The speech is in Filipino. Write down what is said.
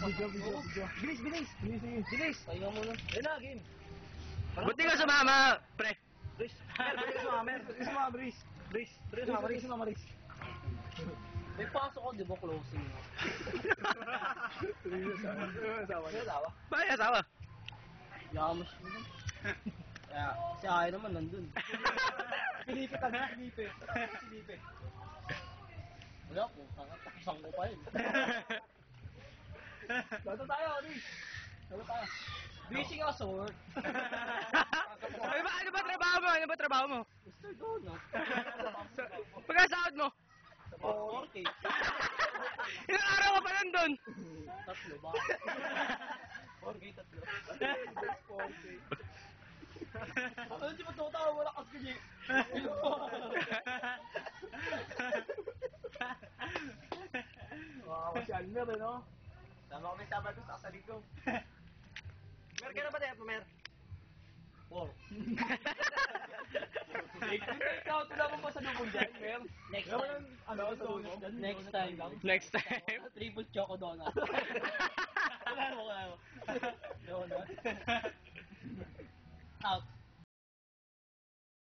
Bilis, bilis. Bilis. Pahinga muna. Ayun na, game. Buti ka sumama, pre. Bris. Buti ka sumama, Bris. Bris. Buti ka sumama, Bris. May pasok ko, di ba closing? Asawa. Bakit asawa? Yamas mo nun. Kaya, si Ay naman nandun. Pilipit ang pilipit. Pilipit. Wala po, kakasang ko pa yun. Dito tayo, Riz. Dito tayo. Busy nga sa work. Ano ba trabaho mo? Ano ba trabaho mo? Mr. Doon, no? Pagkasahod mo? Sa 4K. Ilang araw ka pa nandun? Tatlo ba? 4K, tatlo. 4K. Ano di ba tumatawa? Wala kasi. Wow, si Almer, eh, no? Tama kami Sabado sa kasalig ko. Mer, kailan ba tayo, Mer? 4. Ikaw, tulungan mo sa lubong dyan, Mer. Next time. Ano, sa lubong? Next time. Next time. Triple choco donut. Wala mo. Donut.